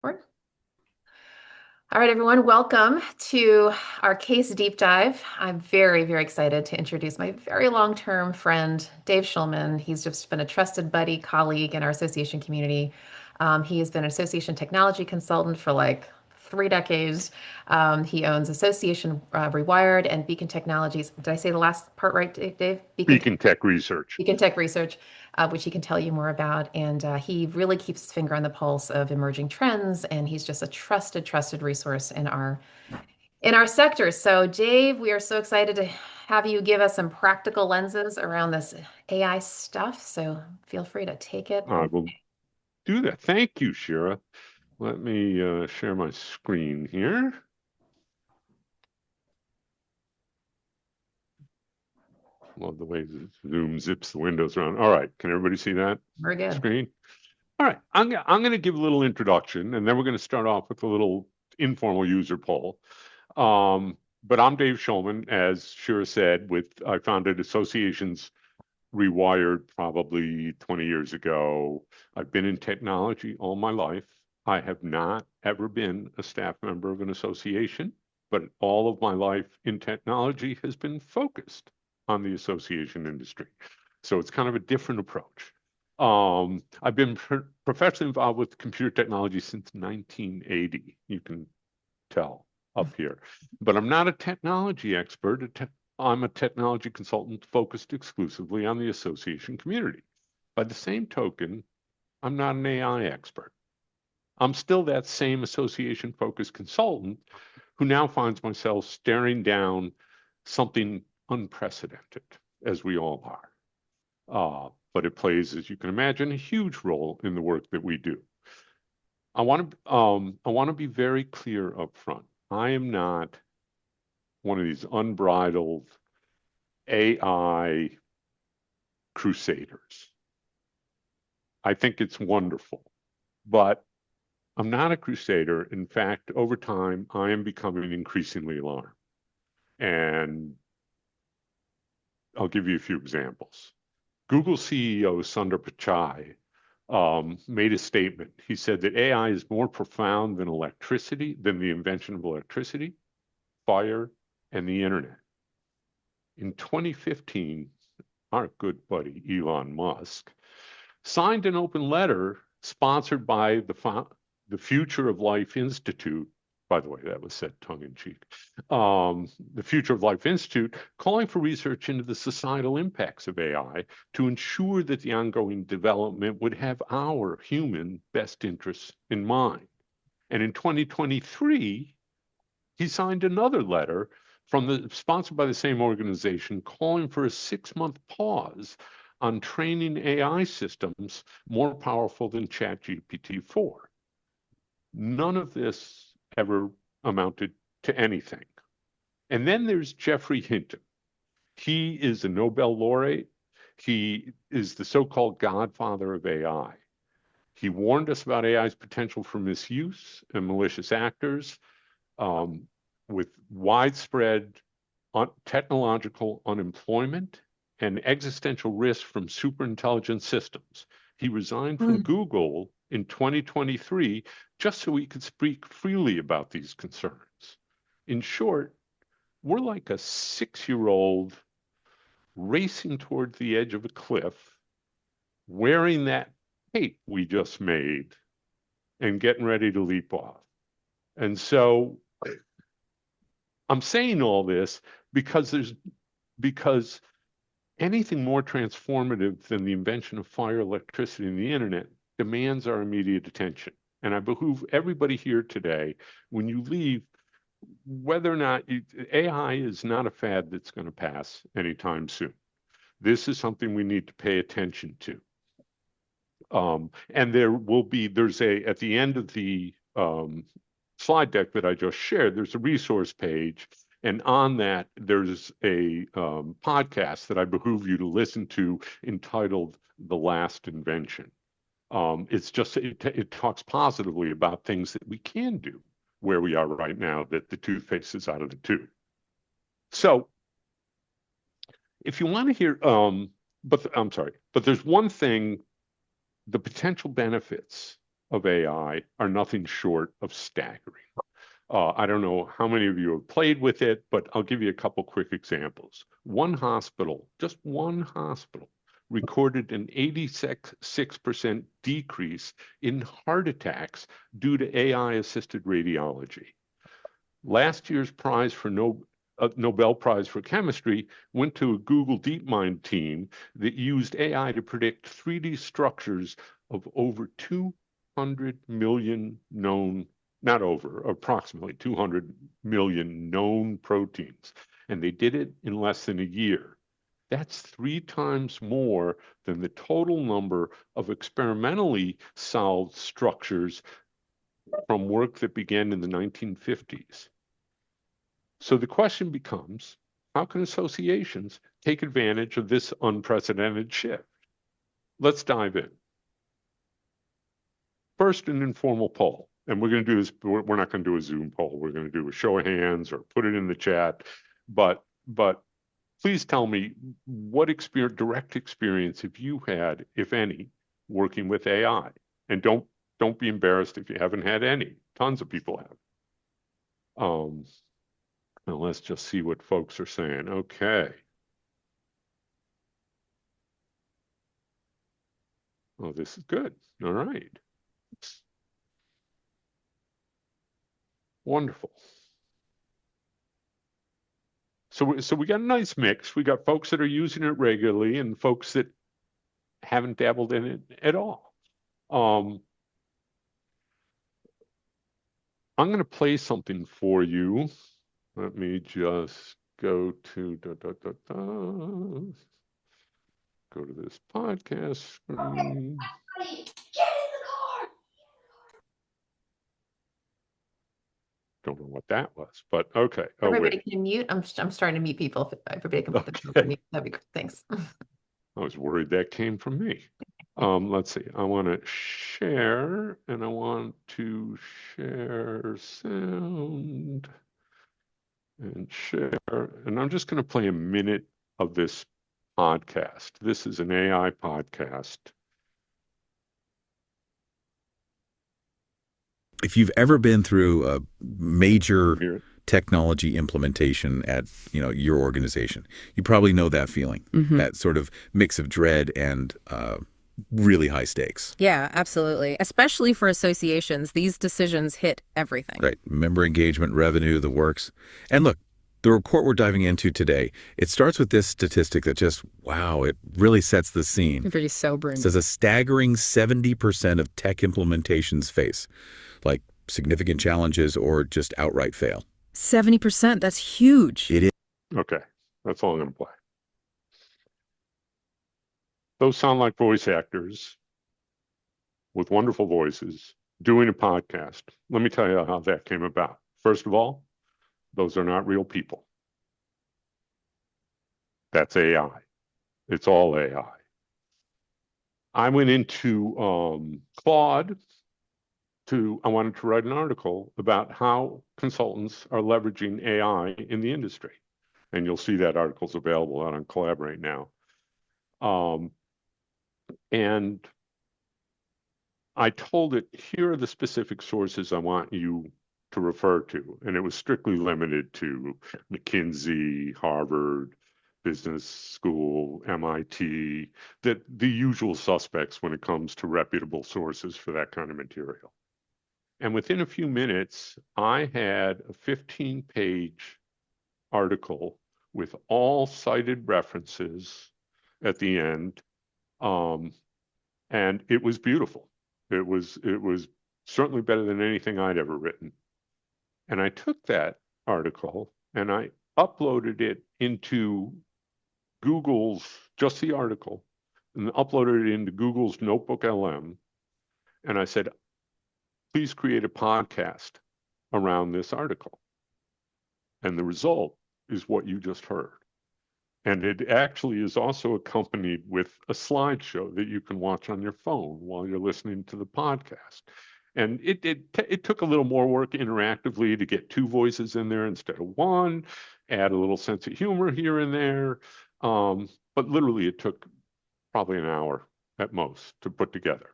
All right, everyone, welcome to our case deep dive. I'm very, very excited to introduce my very long-term friend, Dave Schulman. He's just been a trusted buddy, colleague in our association community. He has been an association technology consultant for like 3 decades. He owns Association Rewired and Beacon Technologies. Did I say the last part right, Dave? Beacon Beacon Tech Research. Beacon Tech Research, which he can tell you more about. And he really keeps his finger on the pulse of emerging trends, and he's just a trusted, trusted resource in our sector. So, Dave, we are so excited to have you give us some practical lenses around this AI stuff. So, feel free to take it I away. will do that. Thank you, Shira. Let me share my screen here. Love the way Zoom zips the windows around. All right, can everybody see that We're good. screen? All right, I'm going to give a little introduction, and then we're going to start off with a little informal user poll. But I'm Dave Schulman, as Shira said. I founded Associations Rewired probably 20 years ago. I've been in technology all my life. I have not ever been a staff member of an association, but all of my life in technology has been focused on the association industry. So it's kind of a different approach. I've been professionally involved with computer technology since 1980. You can tell up here, but I'm not a technology expert. I'm a technology consultant focused exclusively on the association community. By the same token, I'm not an AI expert. I'm still that same association focused consultant who now finds myself staring down something unprecedented, as we all are. But it plays, as you can imagine, a huge role in the work that we do. I want to be very clear up front. I am not one of these unbridled AI crusaders. I think it's wonderful, but I'm not a crusader. In fact, over time, I am becoming increasingly alarmed. And I'll give you a few examples. Google CEO Sundar Pichai made a statement. He said that AI is more profound than the invention of electricity, fire, and the internet. In 2015, our good buddy Elon Musk signed an open letter sponsored by the Future of Life Institute. By the way, that was said tongue in cheek. The Future of Life Institute calling for research into the societal impacts of AI to ensure that the ongoing development would have our human best interests in mind. And in 2023, he signed another letter sponsored by the same organization calling for a 6-month pause on training AI systems more powerful than ChatGPT-4. None of this ever amounted to anything. And then there's Geoffrey Hinton. He is a Nobel laureate. He is the so-called godfather of AI. He warned us about AI's potential for misuse and malicious actors, with widespread technological unemployment and existential risk from superintelligent systems. He resigned from Mm. Google in 2023 just so he could speak freely about these concerns. In short, we're like a 6-year-old racing towards the edge of a cliff, wearing that cape we just made and getting ready to leap off. And so I'm saying all this because anything more transformative than the invention of fire, electricity, and the internet demands our immediate attention. And I behoove everybody here today, when you leave, whether or not AI is not a fad that's going to pass anytime soon. This is something we need to pay attention to. And at the end of the slide deck that I just shared, there's a resource page. And on that, there's a podcast that I behoove you to listen to entitled The Last Invention. It talks positively about things that we can do where we are right now, that the toothpaste is out of the tube. So if you want to hear, I'm sorry, but there's one thing, the potential benefits of AI are nothing short of staggering. I don't know how many of you have played with it, but I'll give you a couple quick examples. One hospital, just one hospital, recorded an 86% decrease in heart attacks due to AI-assisted radiology. Last year's prize for Nobel Prize for Chemistry went to a Google DeepMind team that used AI to predict 3D structures of over 200 million known, not over, approximately 200 million known proteins. And they did it in less than a year. That's 3 times more than the total number of experimentally solved structures from work that began in the 1950s. So the question becomes, how can associations take advantage of this unprecedented shift? Let's dive in. First, an informal poll. And we're going to do this, we're not going to do a Zoom poll. We're going to do a show of hands or put it in the chat. But please tell me what direct experience have you had, if any, working with AI? And don't be embarrassed if you haven't had any. Tons of people have. Now let's just see what folks are saying. Okay. Oh, this is good. All right. Wonderful. So we got a nice mix. We got folks that are using it regularly and folks that haven't dabbled in it at all. I'm going to play something for you. Let me just go to go to this podcast screen. Don't know what that was, but okay. Oh, Everybody wait. can mute. I'm starting to mute people. If everybody can put themselves on Okay. mute. That'd be great. Thanks. I was worried that came from me. Let's see. I want to share, and I want to share sound and share. And I'm just going to play a minute of this podcast. This is an AI podcast. If you've ever been through a major Hear it? technology implementation at your organization, you probably know that feeling, that sort of mix of dread and really high stakes. Yeah, absolutely. Especially for associations, these decisions hit everything. Right. Member engagement, revenue, the works. And look, the report we're diving into today, it starts with this statistic that just, wow, it really sets the scene. Pretty sobering. It says a staggering 70% of tech implementations face, like, significant challenges or just outright fail. 70%, that's huge. It is. Okay. That's all I'm going to play. Those sound like voice actors with wonderful voices doing a podcast. Let me tell you how that came about. First of all, those are not real people. That's AI. It's all AI. I went into Claude I wanted to write an article about how consultants are leveraging AI in the industry. And you'll see that article's available out on Collaborate now. And I told it, here are the specific sources I want you to refer to. And it was strictly limited to McKinsey, Harvard, Business School, MIT, the usual suspects when it comes to reputable sources for that kind of material. And within a few minutes, I had a 15-page article with all cited references at the end. And it was beautiful. It was certainly better than anything I'd ever written. And I took that article and I uploaded it into Google's, just the article, and uploaded it into Google's Notebook LM. And I said, please create a podcast around this article. And the result is what you just heard. And it actually is also accompanied with a slideshow that you can watch on your phone while you're listening to the podcast. And it took a little more work interactively to get 2 voices in there instead of 1, add a little sense of humor here and there. But literally it took probably an hour at most to put together.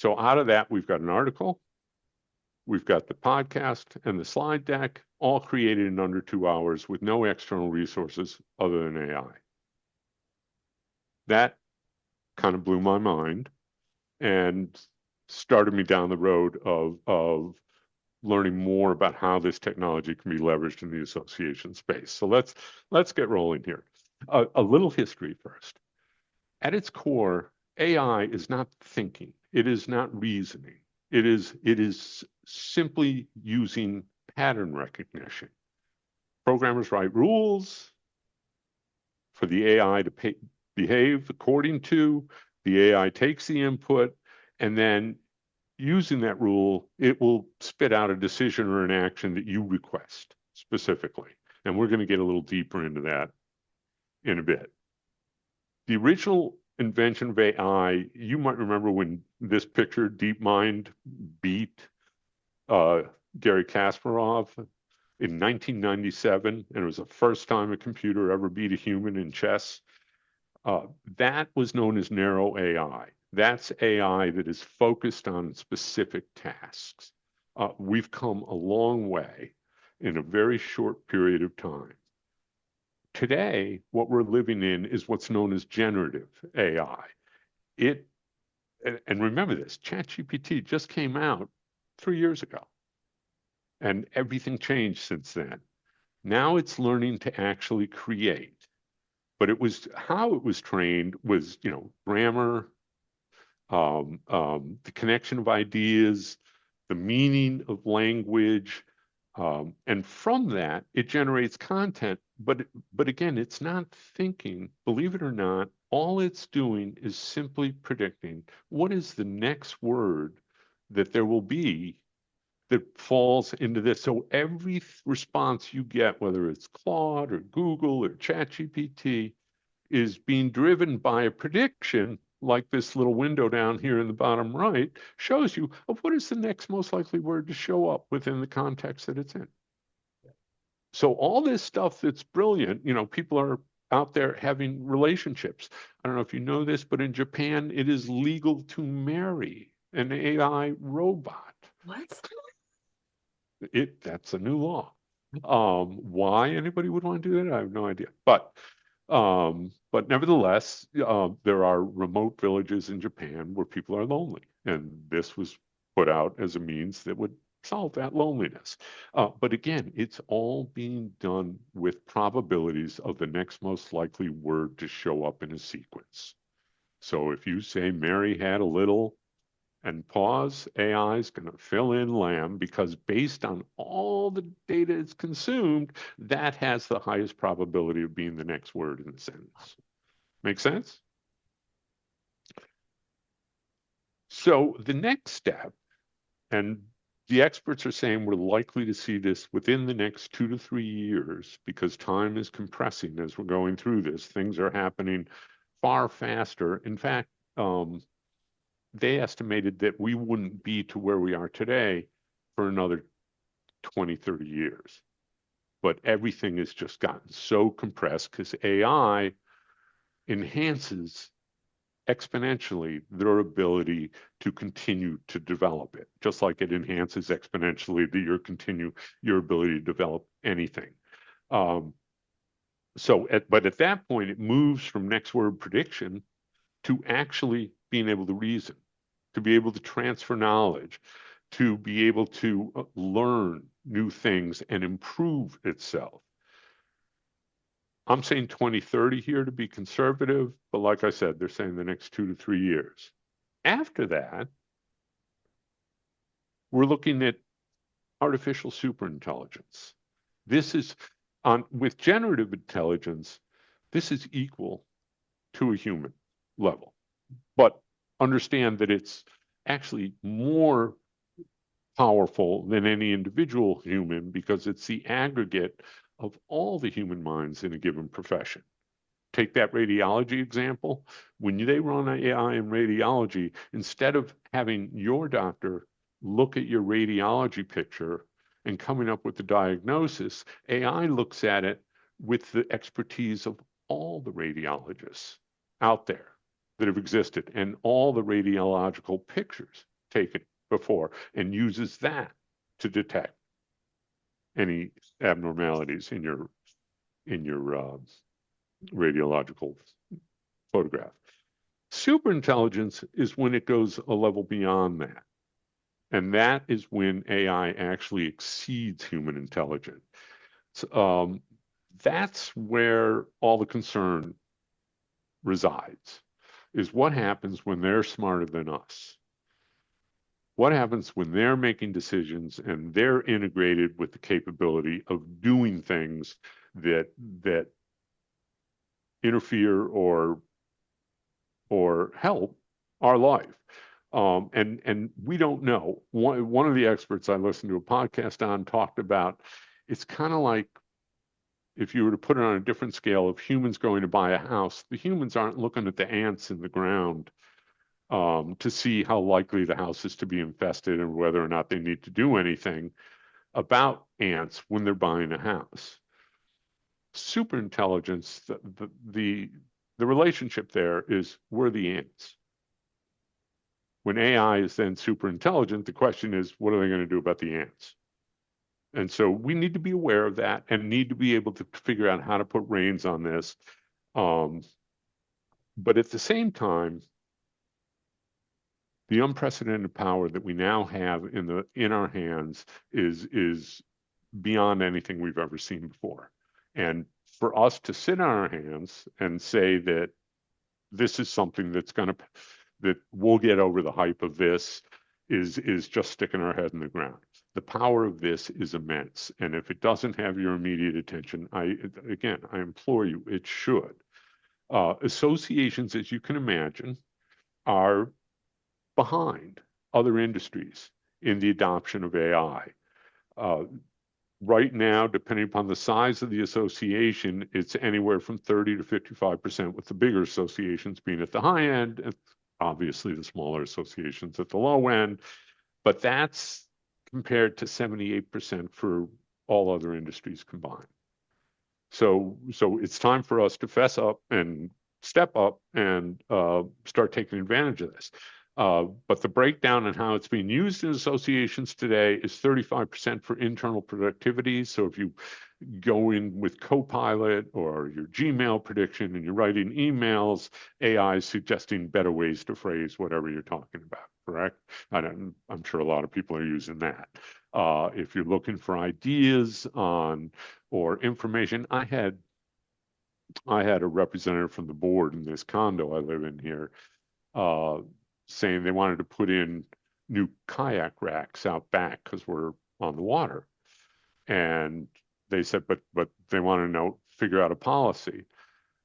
So out of that, we've got an article, we've got the podcast and the slide deck, all created in under 2 hours with no external resources other than AI. That kind of blew my mind and started me down the road of learning more about how this technology can be leveraged in the association space. So let's get rolling here. A little history first. At its core, AI is not thinking. It is not reasoning. It is simply using pattern recognition. Programmers write rules for the AI to behave according to. The AI takes the input, and then using that rule, it will spit out a decision or an action that you request specifically. And we're going to get a little deeper into that in a bit. The original invention of AI, you might remember when this picture, DeepMind, beat Garry Kasparov in 1997, and it was the first time a computer ever beat a human in chess. That was known as narrow AI. That's AI that is focused on specific tasks. We've come a long way in a very short period of time. Today, what we're living in is what's known as generative AI. And remember this, ChatGPT just came out 3 years ago, and everything changed since then. Now it's learning to actually create. But how it was trained was, grammar, the connection of ideas, the meaning of language, and from that it generates content. But again, it's not thinking. Believe it or not, all it's doing is simply predicting what is the next word that there will be that falls into this. So every response you get, whether it's Claude or Google or ChatGPT, is being driven by a prediction, like this little window down here in the bottom right shows you, of what is the next most likely word to show up within the context that it's in. So all this stuff that's brilliant, people are out there having relationships. I don't know if you know this, but in Japan, it is legal to marry an AI robot. What? That's a new law. Why anybody would want to do that, I have no idea. But nevertheless, there are remote villages in Japan where people are lonely, and this was put out as a means that would solve that loneliness. But again, it's all being done with probabilities of the next most likely word to show up in a sequence. So if you say Mary had a little and pause, AI is going to fill in lamb, because based on all the data it's consumed, that has the highest probability of being the next word in the sentence. Make sense? So the next step, and the experts are saying we're likely to see this within the next 2 to 3 years, because time is compressing as we're going through this. Things are happening far faster. In fact, they estimated that we wouldn't be to where we are today for another 20, 30 years. But everything has just gotten so compressed because AI enhances exponentially their ability to continue to develop it, just like it enhances exponentially your ability to develop anything. But at that point, it moves from next word prediction to actually being able to reason, to be able to transfer knowledge, to be able to learn new things and improve itself. I'm saying 2030 here to be conservative, but like I said, they're saying the next 2 to 3 years. After that, we're looking at artificial superintelligence. This is with generative intelligence, this is equal to a human level. But understand that it's actually more powerful than any individual human, because it's the aggregate of all the human minds in a given profession. Take that radiology example. When they run AI in radiology, instead of having your doctor look at your radiology picture and coming up with the diagnosis, AI looks at it with the expertise of all the radiologists out there that have existed and all the radiological pictures taken before and uses that to detect any abnormalities in your radiological photograph. Superintelligence is when it goes a level beyond that. And that is when AI actually exceeds human intelligence. Um, that's where all the concern resides, is what happens when they're smarter than us? What happens when they're making decisions and they're integrated with the capability of doing things that interfere or help our life? And we don't know. One of the experts I listened to a podcast on talked about, it's kind of like if you were to put it on a different scale of humans going to buy a house, the humans aren't looking at the ants in the ground to see how likely the house is to be infested and whether or not they need to do anything about ants when they're buying a house. Superintelligence, the relationship there is we're the ants. When AI is then super intelligent, the question is, what are they going to do about the ants? And so we need to be aware of that and need to be able to figure out how to put reins on this. But at the same time, the unprecedented power that we now have in our hands is beyond anything we've ever seen before. And for us to sit on our hands and say that this is something that we'll get over the hype of this is just sticking our head in the ground. The power of this is immense. And if it doesn't have your immediate attention, I implore you, it should. Associations, as you can imagine, are behind other industries in the adoption of AI. Right now, depending upon the size of the association, it's anywhere from 30 to 55%, with the bigger associations being at the high end, and obviously the smaller associations at the low end. But that's compared to 78% for all other industries combined. So it's time for us to fess up and step up and start taking advantage of this. But the breakdown and how it's being used in associations today is 35% for internal productivity. So if you go in with Copilot or your Gmail prediction and you're writing emails, AI is suggesting better ways to phrase whatever you're talking about, correct? And I'm sure a lot of people are using that. If you're looking for ideas on or information, I had a representative from the board in this condo I live in here saying they wanted to put in new kayak racks out back because we're on the water. And they said, but they want to figure out a policy.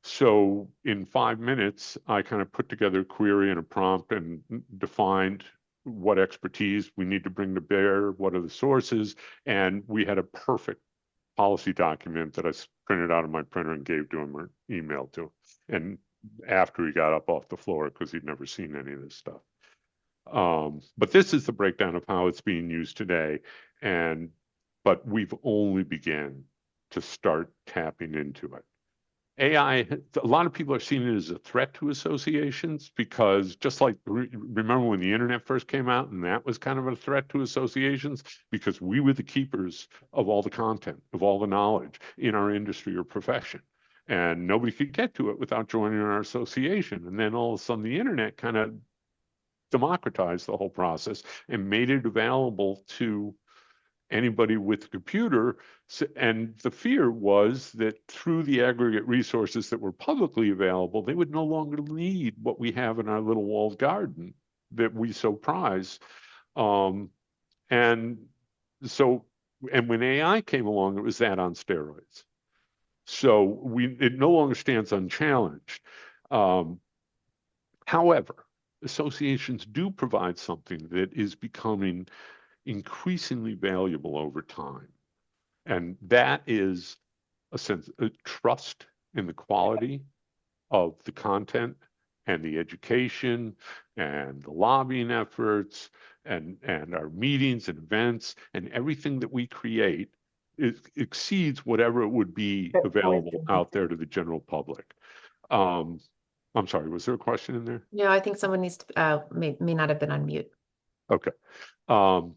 So in 5 minutes, I kind of put together a query and a prompt and defined what expertise we need to bring to bear, what are the sources, and we had a perfect policy document that I printed out of my printer and gave to him or emailed to him. And after he got up off the floor because he'd never seen any of this stuff. But this is the breakdown of how it's being used today. But we've only begun to start tapping into it. AI, a lot of people are seeing it as a threat to associations because just like, remember when the internet first came out and that was kind of a threat to associations because we were the keepers of all the content, of all the knowledge in our industry or profession. And nobody could get to it without joining our association. And then all of a sudden the internet kind of democratized the whole process and made it available to anybody with a computer. And the fear was that through the aggregate resources that were publicly available, they would no longer need what we have in our little walled garden that we so prize. And when AI came along, it was that on steroids. So it no longer stands unchallenged. However, associations do provide something that is becoming increasingly valuable over time. And that is a sense of trust in the quality of the content and the education and the lobbying efforts and our meetings and events and everything that we create. It exceeds whatever it would be available out there to the general public. I'm sorry, was there a question in there? No, I think someone needs to may not have been on mute. Okay. Um,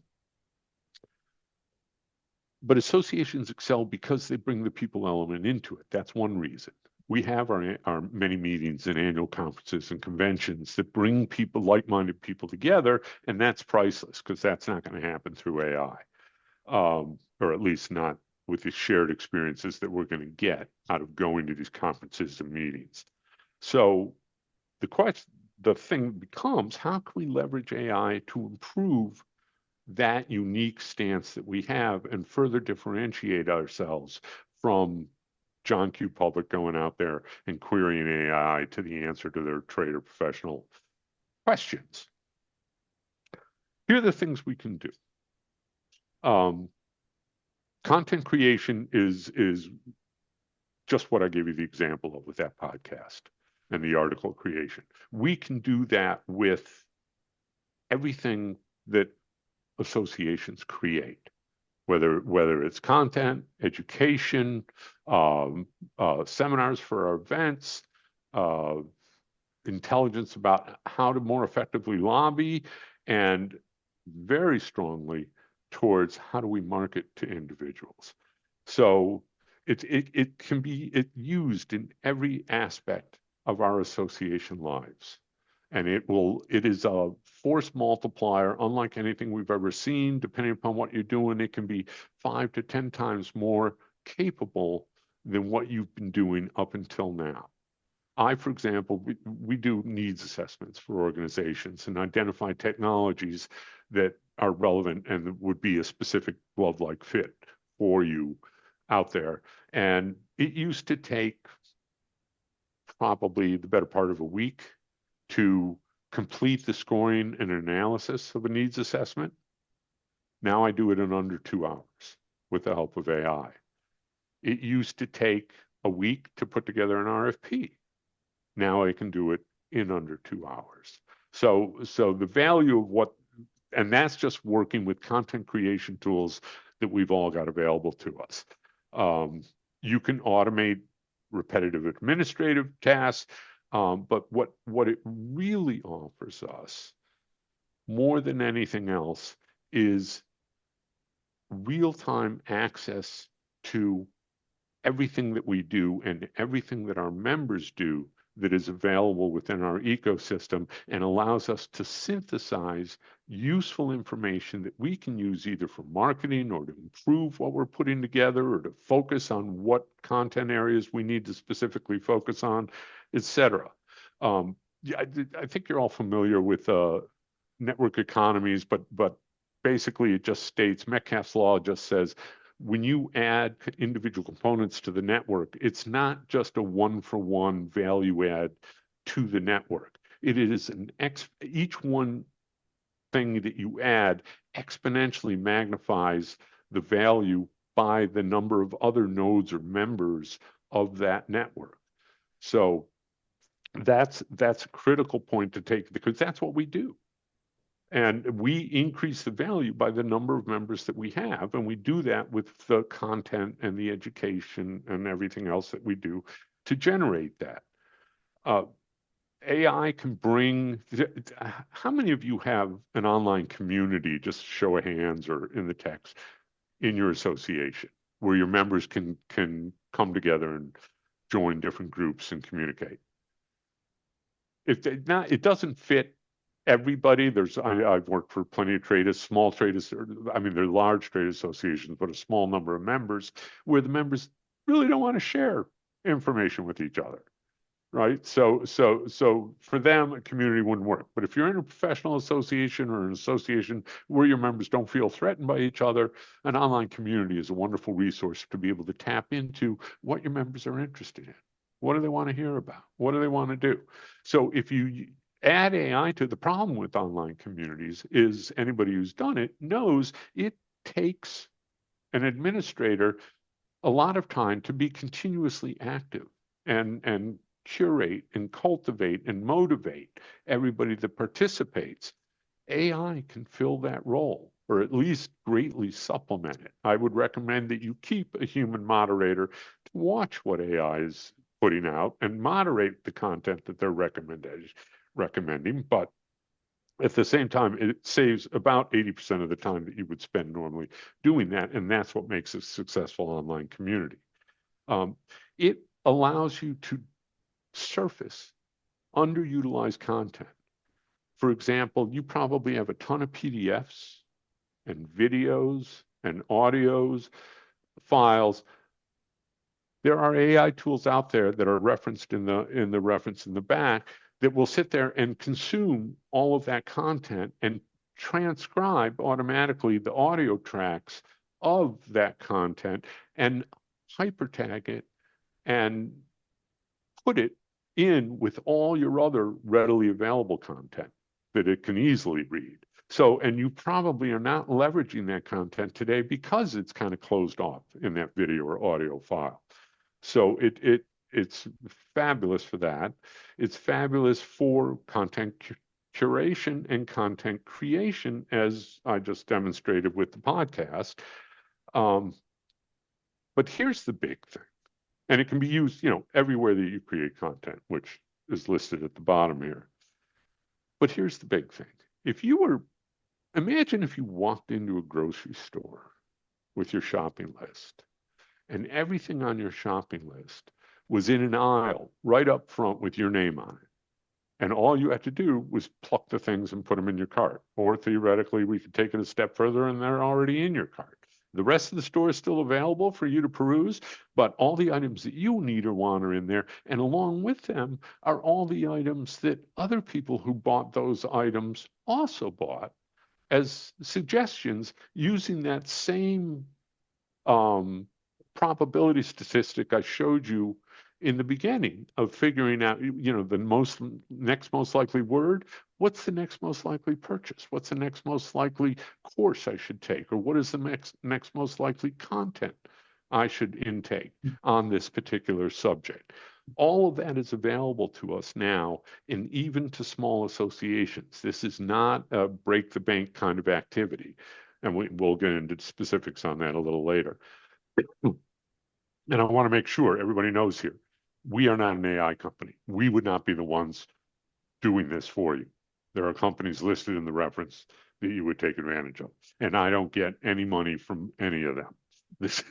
but associations excel because they bring the people element into it. That's one reason. We have our many meetings and annual conferences and conventions that bring people, like-minded people together, and that's priceless because that's not going to happen through AI, or at least not with the shared experiences that we're going to get out of going to these conferences and meetings. So the thing becomes, how can we leverage AI to improve that unique stance that we have and further differentiate ourselves from John Q. Public going out there and querying AI to the answer to their trade or professional questions? Here are the things we can do. Content creation is just what I gave you the example of with that podcast and the article creation. We can do that with everything that associations create, whether it's content, education, seminars for our events, uh, intelligence about how to more effectively lobby, and very strongly towards how do we market to individuals. So it can be used in every aspect of our association lives. And it is a force multiplier, unlike anything we've ever seen. Depending upon what you're doing, it can be 5 to 10 times more capable than what you've been doing up until now. For example, we do needs assessments for organizations and identify technologies that are relevant and would be a specific glove-like fit for you out there. And it used to take probably the better part of a week to complete the scoring and analysis of a needs assessment. Now I do it in under 2 hours with the help of AI. It used to take a week to put together an RFP. Now I can do it in under 2 hours. So the value of what, and that's just working with content creation tools that we've all got available to us. You can automate repetitive administrative tasks, but what it really offers us more than anything else is real-time access to everything that we do and everything that our members do that is available within our ecosystem, and allows us to synthesize useful information that we can use either for marketing or to improve what we're putting together or to focus on what content areas we need to specifically focus on, etc. Yeah, I think you're all familiar with network economies, but basically it just states, Metcalfe's law just says, when you add individual components to the network, it's not just a one-for-one value add to the network. It is each one thing that you add exponentially magnifies the value by the number of other nodes or members of that network. So that's a critical point to take, because that's what we do. And we increase the value by the number of members that we have. And we do that with the content and the education and everything else that we do to generate that. AI can bring, how many of you have an online community, just show of hands or in the text, in your association, where your members can come together and join different groups and communicate? It doesn't fit everybody. I've worked for plenty of small traders. I mean, they're large trade associations, but a small number of members where the members really don't want to share information with each other, right? So for them, a community wouldn't work. But if you're in a professional association or an association where your members don't feel threatened by each other, an online community is a wonderful resource to be able to tap into what your members are interested in. What do they want to hear about? What do they want to do? So if you add AI to the problem with online communities, is anybody who's done it knows it takes an administrator a lot of time to be continuously active and curate and cultivate and motivate everybody that participates. AI can fill that role, or at least greatly supplement it. I would recommend that you keep a human moderator to watch what AI is putting out and moderate the content that they're recommending. But At the same time, it saves about 80% of the time that you would spend normally doing that, and that's what makes a successful online community. It allows you to surface underutilized content. For example, you probably have a ton of PDFs and videos and audios, files. There are AI tools out there that are referenced in the reference in the back that will sit there and consume all of that content and transcribe automatically the audio tracks of that content and hypertag it and put it in with all your other readily available content that it can easily read. So, and you probably are not leveraging that content today because it's kind of closed off in that video or audio file. So it's fabulous for that. It's fabulous for content curation and content creation, as I just demonstrated with the podcast. But here's the big thing, and it can be used, everywhere that you create content, which is listed at the bottom here. But here's the big thing. Imagine if you walked into a grocery store with your shopping list, and everything on your shopping list was in an aisle right up front with your name on it. And all you had to do was pluck the things and put them in your cart. Or theoretically, we could take it a step further and they're already in your cart. The rest of the store is still available for you to peruse, but all the items that you need or want are in there. And along with them are all the items that other people who bought those items also bought as suggestions using that same probability statistic I showed you in the beginning of figuring out, the next most likely word. What's the next most likely purchase? What's the next most likely course I should take? Or what is the next most likely content I should intake on this particular subject? All of that is available to us now, and even to small associations. This is not a break the bank kind of activity. And we'll get into specifics on that a little later. And I want to make sure everybody knows here, we are not an AI company. We would not be the ones doing this for you. There are companies listed in the reference that you would take advantage of. And I don't get any money from any of them. This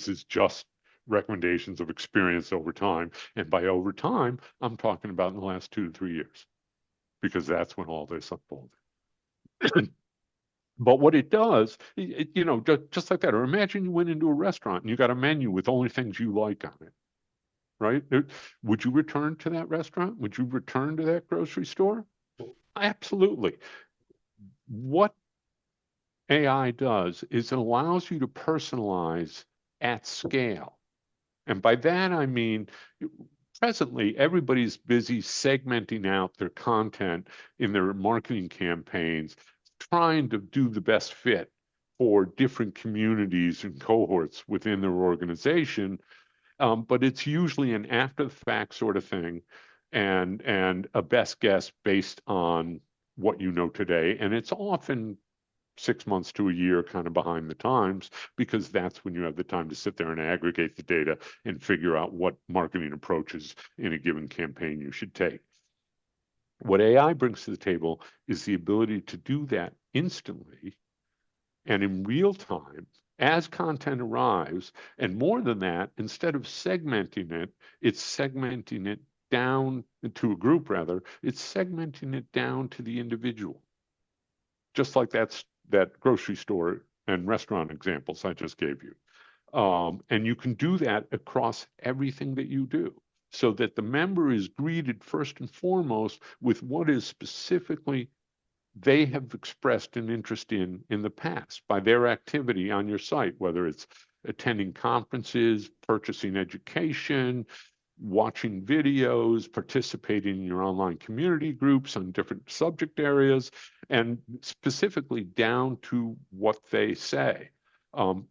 is just recommendations of experience over time. And by over time, I'm talking about in the last 2 to 3 years, because that's when all this unfolded. But what it does, just like that, or imagine you went into a restaurant and you got a menu with only things you like on it, right? Would you return to that restaurant? Would you return to that grocery store? Absolutely. What AI does is it allows you to personalize at scale. And by that, I mean, presently, everybody's busy segmenting out their content in their marketing campaigns, trying to do the best fit for different communities and cohorts within their organization. But it's usually an after the fact sort of thing, and a best guess based on what you know today. And it's often 6 months to a year kind of behind the times, because that's when you have the time to sit there and aggregate the data and figure out what marketing approaches in a given campaign you should take. What AI brings to the table is the ability to do that instantly and in real time as content arrives. And more than that, instead of segmenting it, it's segmenting it down to a group, rather. It's segmenting it down to the individual. Just like that grocery store and restaurant examples I just gave you. And you can do that across everything that you do, so that the member is greeted first and foremost with what is specifically they have expressed an interest in the past by their activity on your site, whether it's attending conferences, purchasing education, watching videos, participating in your online community groups on different subject areas, and specifically down to what they say.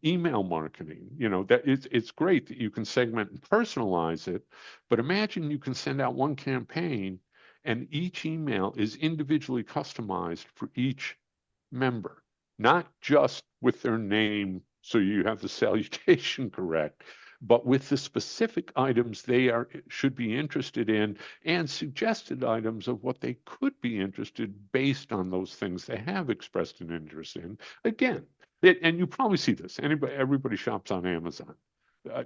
Email marketing, that it's great that you can segment and personalize it, but imagine you can send out one campaign and each email is individually customized for each member, not just with their name so you have the salutation correct, but with the specific items they should be interested in and suggested items of what they could be interested based on those things they have expressed an interest in. Again, and you probably see this. Everybody shops on Amazon.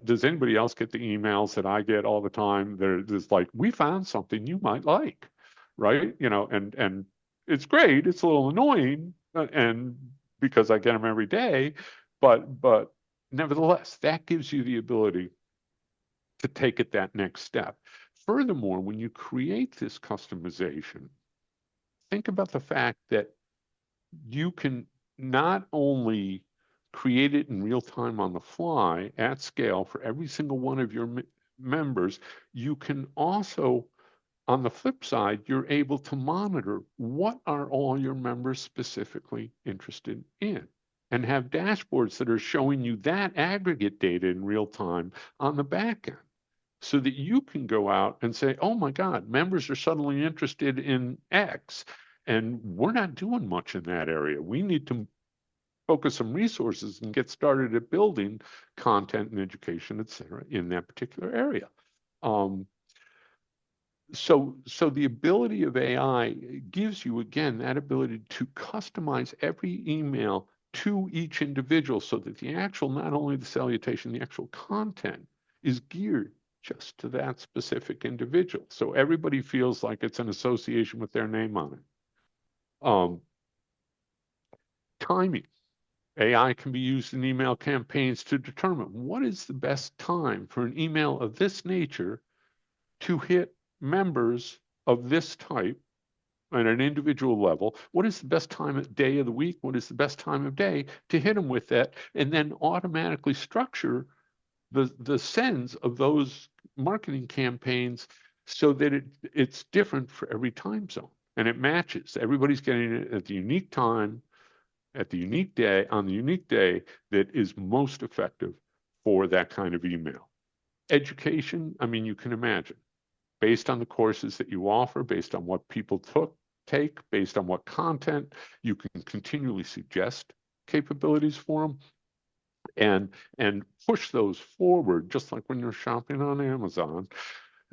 Does anybody else get the emails that I get all the time? There's like, we found something you might like, right? And it's great. It's a little annoying, and because I get them every day, but nevertheless, that gives you the ability to take it that next step. Furthermore, when you create this customization, think about the fact that you can not only create it in real time on the fly at scale for every single one of your members, you can also, on the flip side, you're able to monitor what are all your members specifically interested in and have dashboards that are showing you that aggregate data in real time on the back end so that you can go out and say, oh my God, members are suddenly interested in X, and we're not doing much in that area. We need to focus some resources and get started at building content and education, et cetera, in that particular area. So the ability of AI gives you, again, that ability to customize every email to each individual so that the actual, not only the salutation, the actual content is geared just to that specific individual. So everybody feels like it's an association with their name on it. Timing. AI can be used in email campaigns to determine what is the best time for an email of this nature to hit members of this type at an individual level. What is the best time of day of the week? What is the best time of day to hit them with that? And then automatically structure the sends of those marketing campaigns so that it's different for every time zone and it matches. Everybody's getting it at the unique time, at the unique day, on the unique day that is most effective for that kind of email. Education, I mean, you can imagine, based on the courses that you offer, based on what people take, based on what content, you can continually suggest capabilities for them and push those forward, just like when you're shopping on Amazon,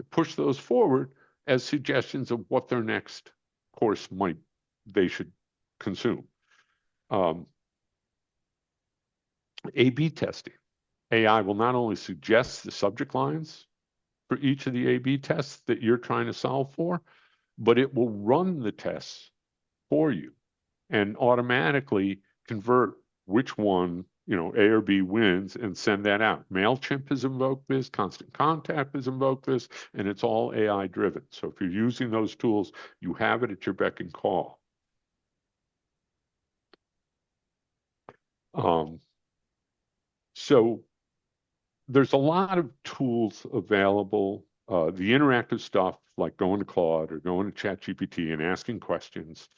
push those forward as suggestions of what their next course they should consume. A/B testing. AI will not only suggest the subject lines for each of the A/B tests that you're trying to solve for, but it will run the tests for you and automatically convert which one, A or B wins and send that out. MailChimp has invoked this, Constant Contact has invoked this, and it's all AI driven. So if you're using those tools, you have it at your beck and call. So there's a lot of tools available. The interactive stuff, like going to Claude or going to ChatGPT and asking questions,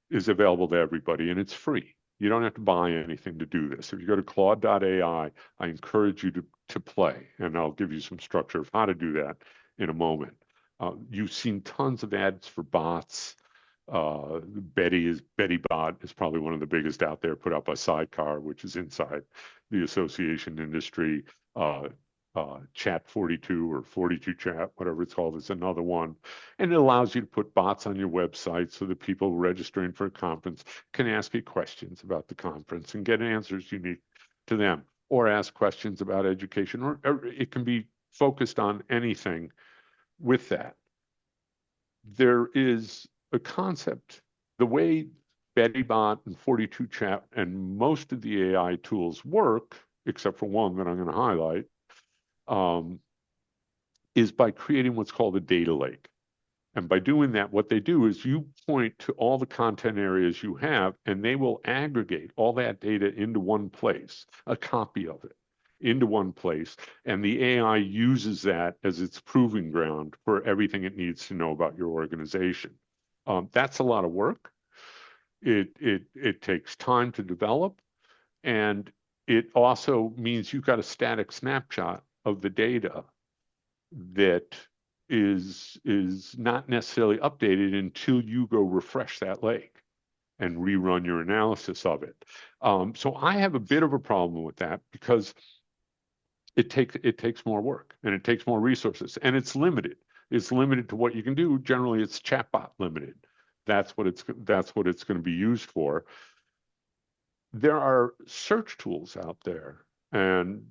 is available to everybody, and it's free. You don't have to buy anything to do this. If you go to claude.ai, I encourage you to play, and I'll give you some structure of how to do that in a moment. You've seen tons of ads for bots. BettyBot is probably one of the biggest out there, put out by Sidecar, which is inside the association industry. Chat 42 or 42 Chat, whatever it's called, is another one. And it allows you to put bots on your website so that people registering for a conference can ask you questions about the conference and get answers unique to them, or ask questions about education, or it can be focused on anything with that. There is a concept, the way BettyBot and 42 Chat and most of the AI tools work, except for one that I'm going to highlight, is by creating what's called a data lake. And by doing that, what they do is you point to all the content areas you have, and they will aggregate all that data into one place, a copy of it into one place. And the AI uses that as its proving ground for everything it needs to know about your organization. That's a lot of work. It takes time to develop, and it also means you've got a static snapshot of the data that is not necessarily updated until you go refresh that lake and rerun your analysis of it. So I have a bit of a problem with that because it takes more work and it takes more resources and it's limited. It's limited to what you can do. Generally, it's chatbot limited. That's what it's going to be used for. There are search tools out there, and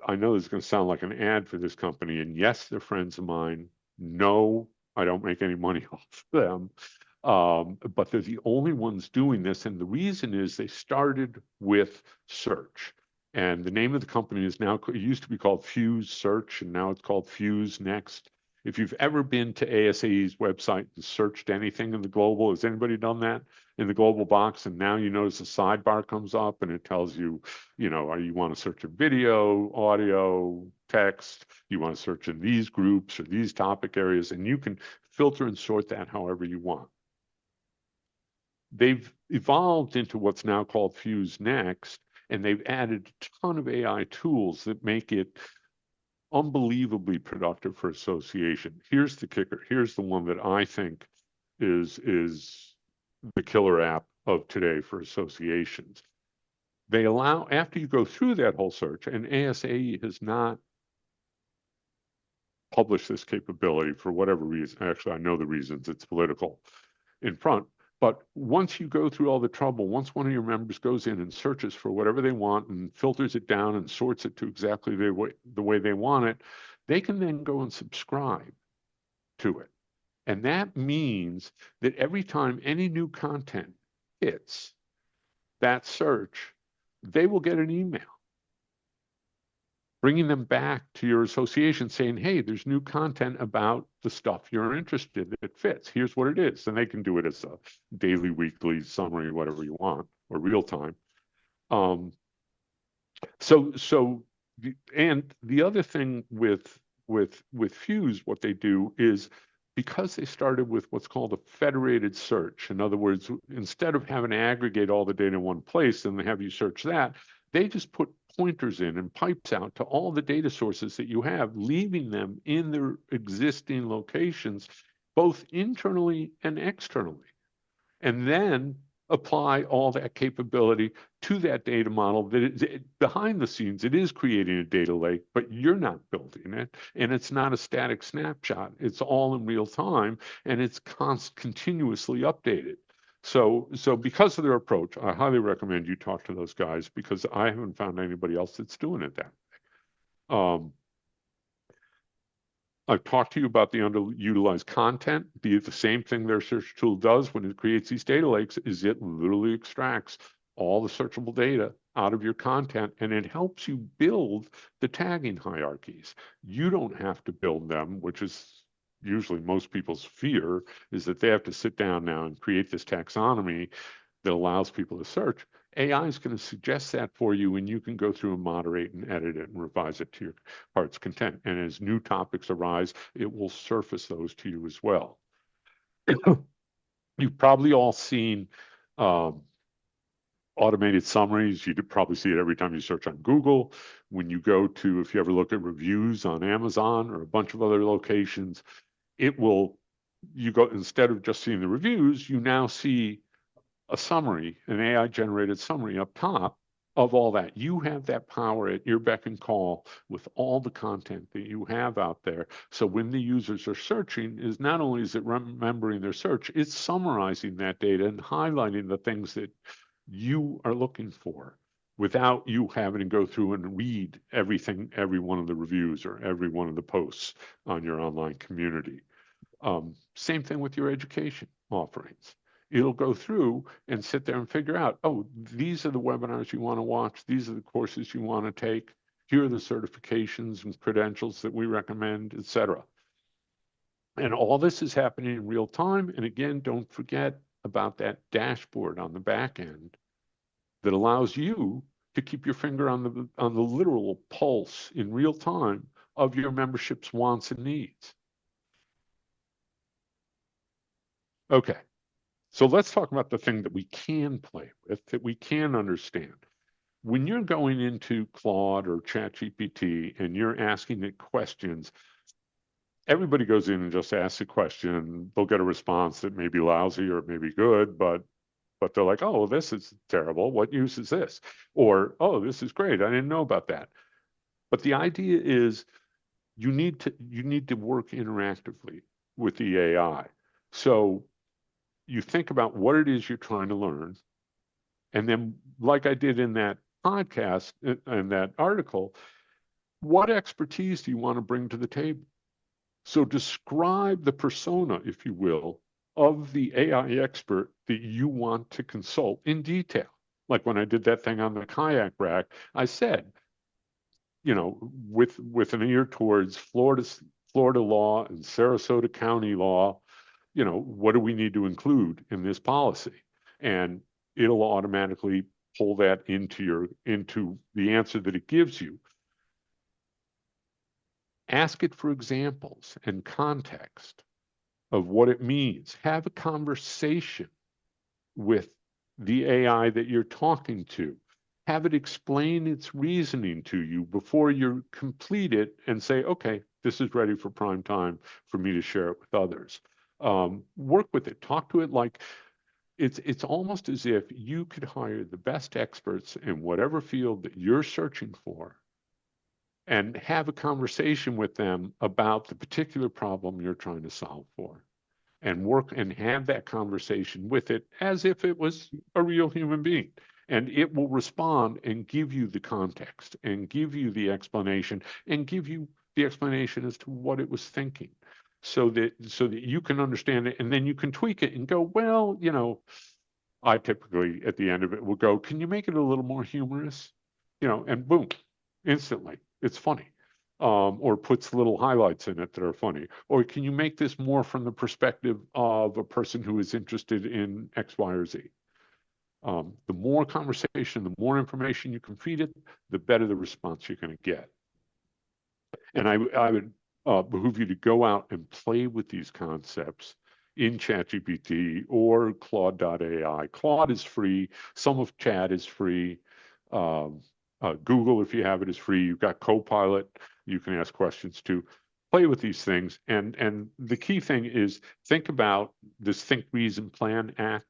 I know this is going to sound like an ad for this company, and yes, they're friends of mine. No, I don't make any money off them. But they're the only ones doing this. And the reason is they started with search. And the name of the company is now, it used to be called Fuse Search, and now it's called Fuse Next. If you've ever been to ASAE's website and searched anything in the global, has anybody done that in the global box? And now you notice a sidebar comes up and it tells you, you want to search a video, audio, text, you want to search in these groups or these topic areas, and you can filter and sort that however you want. They've evolved into what's now called Fuse Next, and they've added a ton of AI tools that make it unbelievably productive for association. Here's the kicker. Here's the one that I think is the killer app of today for associations. They allow, after you go through that whole search, and ASAE has not published this capability for whatever reason. Actually, I know the reasons. It's political in front. But once you go through all the trouble, once one of your members goes in and searches for whatever they want and filters it down and sorts it to exactly the way they want it, they can then go and subscribe to it. And that means that every time any new content hits that search, they will get an email bringing them back to your association saying, hey, there's new content about the stuff you're interested in that fits. Here's what it is. And they can do it as a daily, weekly summary, whatever you want, or real time. And the other thing with Fuse, what they do is, because they started with what's called a federated search. In other words, instead of having to aggregate all the data in one place and have you search that, they just put pointers in and pipes out to all the data sources that you have, leaving them in their existing locations, both internally and externally. And then apply all that capability to that data model that behind the scenes, it is creating a data lake, but you're not building it. And it's not a static snapshot. It's all in real time and it's continuously updated. So because of their approach, I highly recommend you talk to those guys because I haven't found anybody else that's doing it that way. I've talked to you about the underutilized content. The same thing their search tool does when it creates these data lakes is it literally extracts all the searchable data out of your content, and it helps you build the tagging hierarchies. You don't have to build them, which is usually most people's fear, is that they have to sit down now and create this taxonomy that allows people to search. AI is going to suggest that for you, and you can go through and moderate and edit it and revise it to your heart's content. And as new topics arise, it will surface those to you as well. You've probably all seen automated summaries. You probably see it every time you search on Google. When you go to, if you ever look at reviews on Amazon or a bunch of other locations, it will, instead of just seeing the reviews, you now see a summary, an AI-generated summary up top of all that. You have that power at your beck and call with all the content that you have out there. So when the users are searching, is not only is it remembering their search, it's summarizing that data and highlighting the things that you are looking for without you having to go through and read everything, every one of the reviews or every one of the posts on your online community. Same thing with your education offerings. It'll go through and sit there and figure out, oh, these are the webinars you want to watch. These are the courses you want to take. Here are the certifications and credentials that we recommend, et cetera. And all this is happening in real time. And again, don't forget about that dashboard on the back end that allows you to keep your finger on the literal pulse in real time of your membership's wants and needs. Okay. So let's talk about the thing that we can play with, that we can understand. When you're going into Claude or ChatGPT and you're asking it questions, everybody goes in and just asks a question. They'll get a response that may be lousy or it may be good, but they're like, oh, this is terrible. What use is this? Or, oh, this is great. I didn't know about that. But the idea is you need to work interactively with the AI. So you think about what it is you're trying to learn, and then, like I did in that podcast and that article, what expertise do you want to bring to the table? So describe the persona, if you will, of the AI expert that you want to consult in detail. Like when I did that thing on the kayak rack, I said, with an ear towards Florida law and Sarasota County law, what do we need to include in this policy? And it'll automatically pull that into the answer that it gives you. Ask it for examples and context of what it means. Have a conversation with the AI that you're talking to. Have it explain its reasoning to you before you complete it and say, okay, this is ready for prime time for me to share it with others. Work with it. Talk to it like it's almost as if you could hire the best experts in whatever field that you're searching for and have a conversation with them about the particular problem you're trying to solve for, and work and have that conversation with it as if it was a real human being. And it will respond and give you the context and give you the explanation and give you the explanation as to what it was thinking, so that you can understand it, and then you can tweak it and go, well, I typically at the end of it will go, can you make it a little more humorous? And boom, instantly it's funny. Or puts little highlights in it that are funny. Or can you make this more from the perspective of a person who is interested in X, Y, or Z? The more conversation, the more information you can feed it, the better the response you're going to get. And I would behoove you to go out and play with these concepts in ChatGPT or Claude.ai. Claude is free. Some of Chat is free. Google, if you have it, is free. You've got Copilot. You can ask questions to. Play with these things. And the key thing is think about this Think, Reason, Plan Act.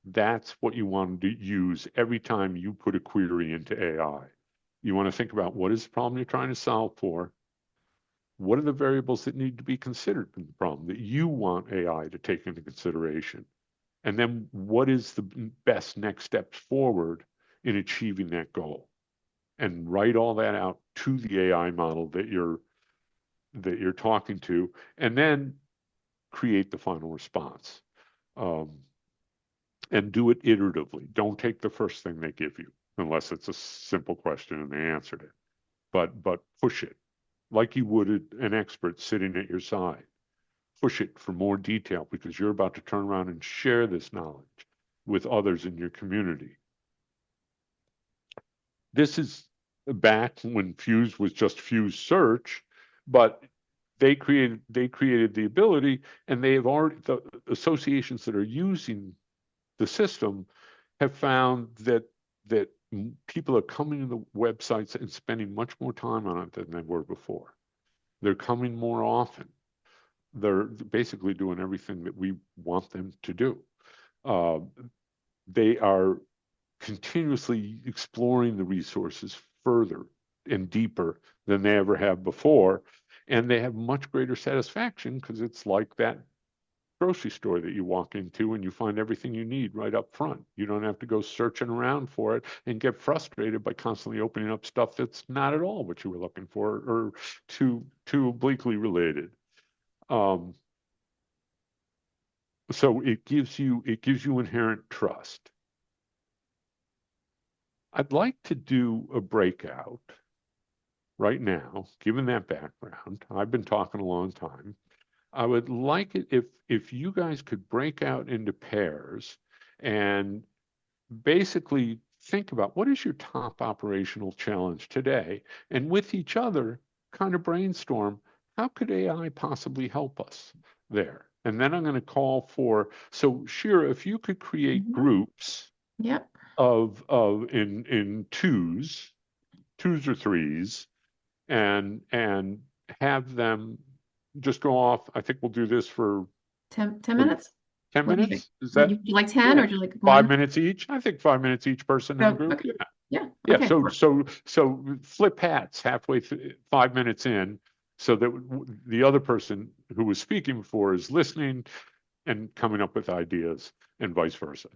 That's what you want to use every time you put a query into AI. You want to think about what is the problem you're trying to solve for? What are the variables that need to be considered in the problem that you want AI to take into consideration? And then what is the best next steps forward in achieving that goal? And write all that out to the AI model that you're talking to, and then create the final response. And do it iteratively. Don't take the first thing they give you, unless it's a simple question and they answered it. But push it like you would an expert sitting at your side. Push it for more detail, because you're about to turn around and share this knowledge with others in your community. This is back when Fuse was just Fuse Search, but they created the ability, and they have already, the associations that are using the system have found that people are coming to the websites and spending much more time on it than they were before. They're coming more often. They're basically doing everything that we want them to do. They are continuously exploring the resources further and deeper than they ever have before. And they have much greater satisfaction, because it's like that grocery store that you walk into and you find everything you need right up front. You don't have to go searching around for it and get frustrated by constantly opening up stuff that's not at all what you were looking for, or too obliquely related. So it gives you inherent trust. I'd like to do a breakout right now, given that background. I've been talking a long time. I would like it if you guys could break out into pairs and basically think about what is your top operational challenge today, and with each other kind of brainstorm, how could AI possibly help us there? And then I'm going to call for, so Shira, if you could create groups Yep. of in twos or threes, and have them just go off. I think we'll do this for 10 minutes? 10 What do you think? minutes. Is that Would you like 10 or yeah, would you like 5 1? minutes each? I think 5 minutes each person in a Oh, group. okay. Yeah. Yeah. Yeah, Okay. so flip hats halfway through, 5 minutes in, so that the other person who was speaking before is listening and coming up with ideas, and vice versa.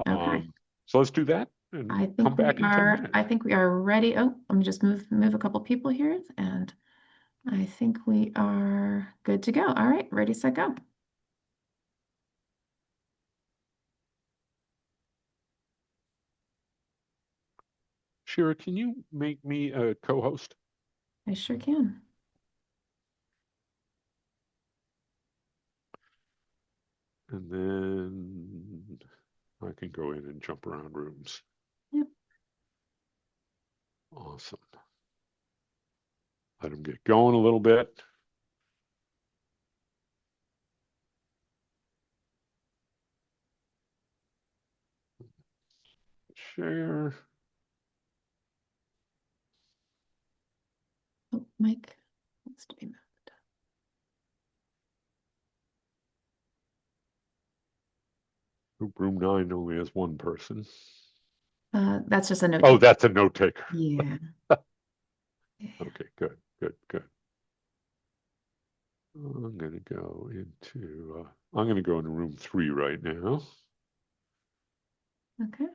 Okay. So let's do that and come back in 10 I minutes. think we are ready. Oh, let me just move a couple people here, and I think we are good to go. All right, ready, set, go. Shira, can you make me a co-host? I sure can. And then I can go in and jump around rooms. Yep. Awesome. Let them get going a little bit. Share. Oh, Mike wants to be moved. Room 9 only has one person. That's just a note Oh, taker. that's a note taker. Yeah. Yeah. Okay, good, good, good. I'm going to go into room 3 right now. Okay.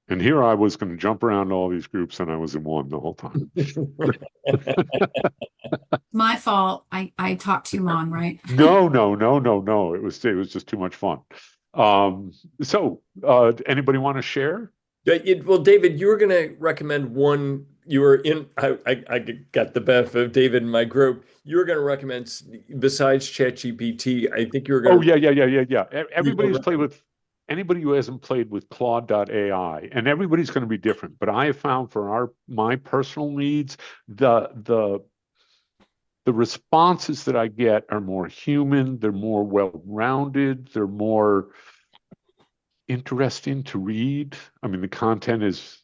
And here I was going to jump around all these groups, and I was in one the whole time. My fault. I talked too long, right? No, no, no, no, no. It was just too much fun. Anybody want to share? Well, David, you were going to recommend one. You were in. I got the benefit of David in my group. You were going to recommend besides ChatGPT. I think you were Oh going yeah, yeah, yeah, yeah, yeah. Everybody's played to. with anybody who hasn't played with Claude.ai, and everybody's going to be different. But I have found for my personal needs, the responses that I get are more human, they're more well-rounded, they're more interesting to read. I mean, the content is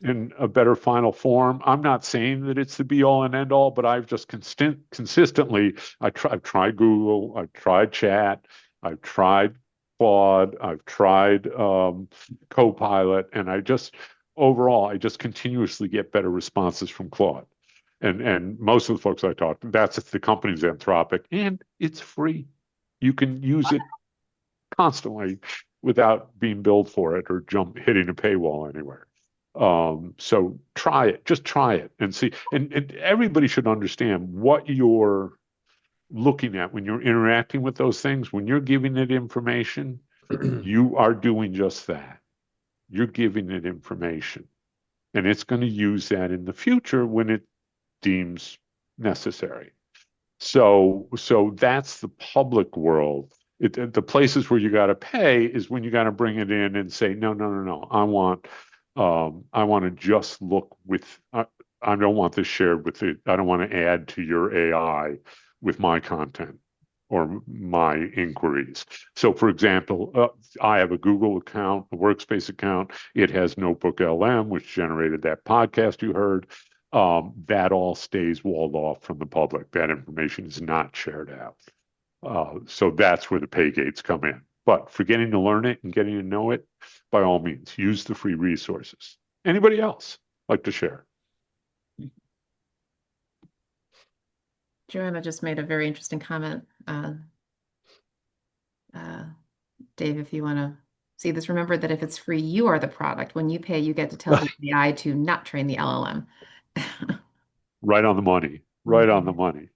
in a better final form. I'm not saying that it's the be all and end all, but I've just consistently I've tried Google, I've tried Chat, I've tried Claude, I've tried Copilot, and overall I just continuously get better responses from Claude. And most of the folks I talk to, that's the company's Anthropic, and it's free. You can use it constantly without being billed for it or hitting a paywall anywhere. So try it, just try it and see. And everybody should understand what you're looking at when you're interacting with those things. When you're giving it information, you are doing just that. You're giving it information, and it's going to use that in the future when it deems necessary. So that's the public world. The places where you got to pay is when you got to bring it in and say, no, no, no, no. I want to just look with. I don't want this shared with it. I don't want to add to your AI with my content or my inquiries. So, for example, I have a Google account, a Workspace account. It has Notebook LM, which generated that podcast you heard. That all stays walled off from the public. That information is not shared out. So that's where the pay gates come in. But for getting to learn it and getting to know it, by all means, use the free resources. Anybody else like to share? Joanna just made a very interesting comment. Dave, if you want to see this, remember that if it's free, you are the product. When you pay, you get to tell the AI to not train the LLM. Right on the money. Right on the money.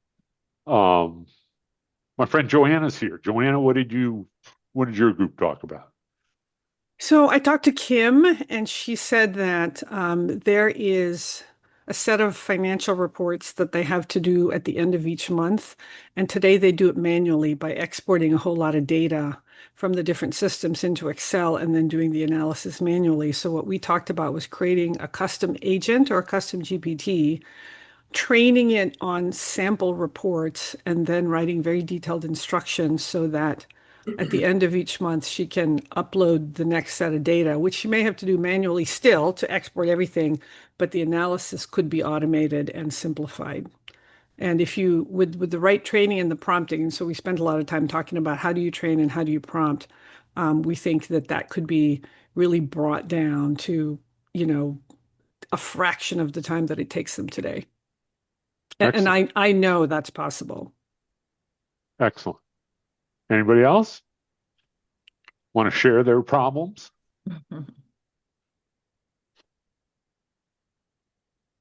My friend Joanna's here. Joanna, what did your group talk about? So I talked to Kim, and she said that there is a set of financial reports that they have to do at the end of each month. And today they do it manually by exporting a whole lot of data from the different systems into Excel and then doing the analysis manually. So what we talked about was creating a custom agent or a custom GPT, training it on sample reports, and then writing very detailed instructions so that at the end of each month, she can upload the next set of data, which she may have to do manually still to export everything, but the analysis could be automated and simplified. And if you, with the right training and the prompting, and so we spent a lot of time talking about how do you train and how do you prompt, we think that that could be really brought down to, a fraction of the time that it takes them today. And I know that's possible. Excellent. Anybody else want to share their problems?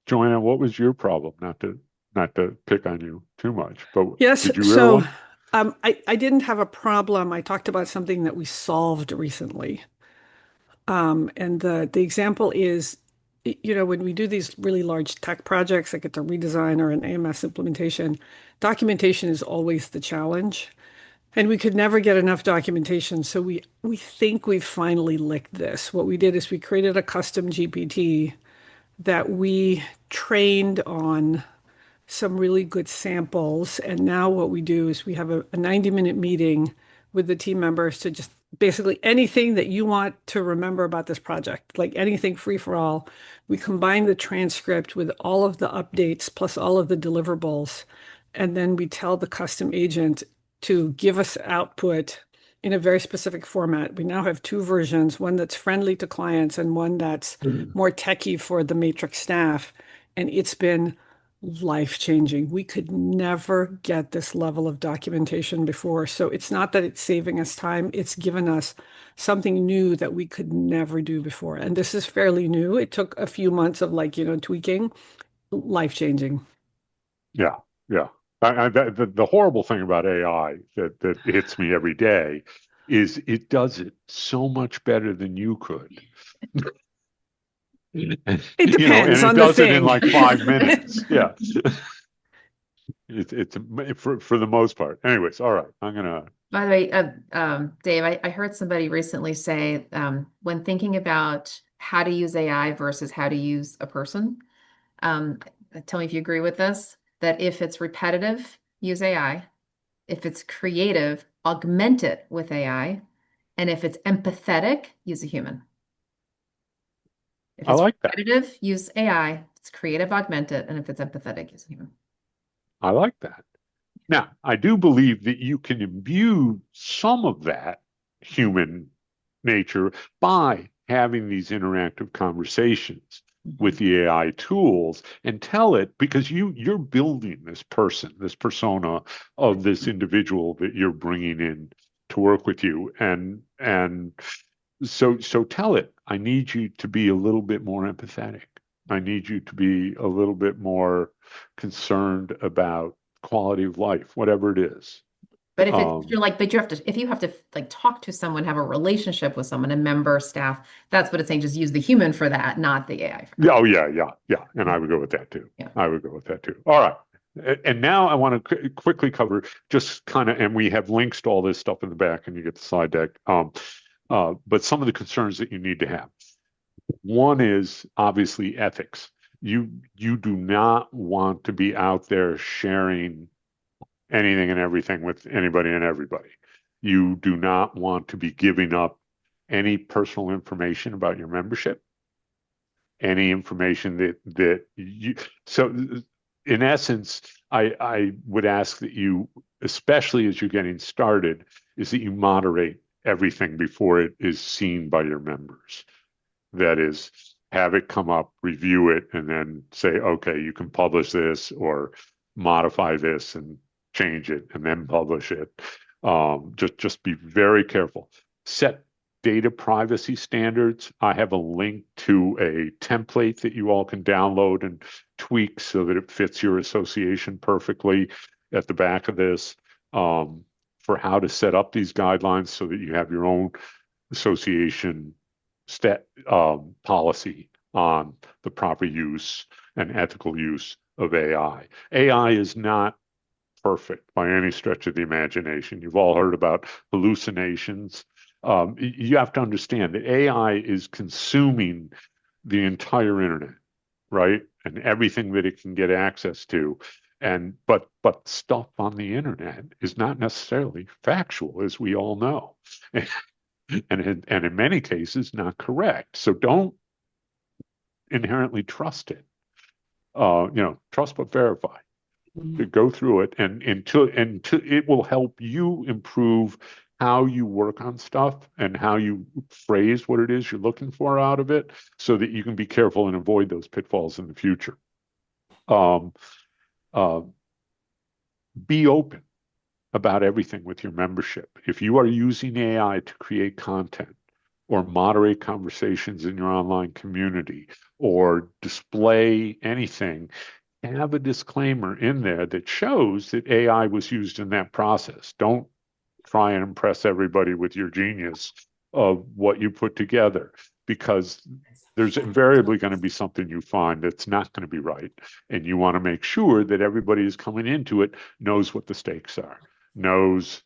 Joanna, what was your problem? Not to pick on you too much, but yes, did you so one? I didn't have a problem. I talked about something that we solved recently. And the example is, when we do these really large tech projects, like it's a redesign or an AMS implementation, documentation is always the challenge. And we could never get enough documentation. So we think we've finally licked this. What we did is we created a custom GPT that we trained on some really good samples. And now what we do is we have a 90-minute meeting with the team members to just basically anything that you want to remember about this project, like anything free for all. We combine the transcript with all of the updates plus all of the deliverables. And then we tell the custom agent to give us output in a very specific format. We now have two versions, one that's friendly to clients and one that's more techy for the Matrix staff. And it's been life-changing. We could never get this level of documentation before. So it's not that it's saving us time, it's given us something new that we could never do before. And this is fairly new. It took a few months of tweaking. Life-changing. Yeah, yeah. The horrible thing about AI that hits me every day is it does it so much better than you could. It And depends it on the does it in thing. like 5 minutes. Yeah. It's for the most part. Anyways, all right. I'm gonna. By the way, Dave, I heard somebody recently say when thinking about how to use AI versus how to use a person, um, tell me if you agree with this, that if it's repetitive, use AI. If it's creative, augment it with AI. And if it's empathetic, use a human. If I it's like that. repetitive, use AI. If it's creative, augment it. And if it's empathetic, use a human. I like that. Now, I do believe that you can imbue some of that human nature by having these interactive conversations with Mhm. the AI tools and tell it because you're building this person, this persona of this individual that you're bringing in to work with you. And so tell it, I need you to be a little bit more empathetic. I need you to be a little bit more concerned about quality of life, whatever it is. But if it's Um, you're like, but you have to, if you have to like talk to someone, have a relationship with someone, a member, staff, that's what it's saying. Just use the human for that, not the AI for that. oh yeah. And I would go with that too. Yeah. I would go with that too. All right. And now I want to quickly cover just kind of, and we have links to all this stuff in the back, and you get the slide deck. But some of the concerns that you need to have. One is obviously ethics. You do not want to be out there sharing anything and everything with anybody and everybody. You do not want to be giving up any personal information about your membership, any information that you. So, in essence, I would ask that you, especially as you're getting started, is that you moderate everything before it is seen by your members. That is, have it come up, review it, and then say, okay, you can publish this or modify this and change it and then publish it. Just be very careful. Set data privacy standards. I have a link to a template that you all can download and tweak so that it fits your association perfectly at the back of this, for how to set up these guidelines so that you have your own association policy on the proper use and ethical use of AI. AI is not perfect by any stretch of the imagination. You've all heard about hallucinations. You have to understand that AI is consuming the entire internet, right? And everything that it can get access to. And but stuff on the internet is not necessarily factual, as we all know. And in many cases not correct. So don't inherently trust it. Trust but verify. Go through it and until it will help you improve how you work on stuff and how you phrase what it is you're looking for out of it, so that you can be careful and avoid those pitfalls in the future. Um, uh, be open about everything with your membership. If you are using AI to create content or moderate conversations in your online community or display anything, have a disclaimer in there that shows that AI was used in that process. Don't try and impress everybody with your genius of what you put together, because there's invariably going to be something you find that's not going to be right. And you want to make sure that everybody who's coming into it knows what the stakes are, knows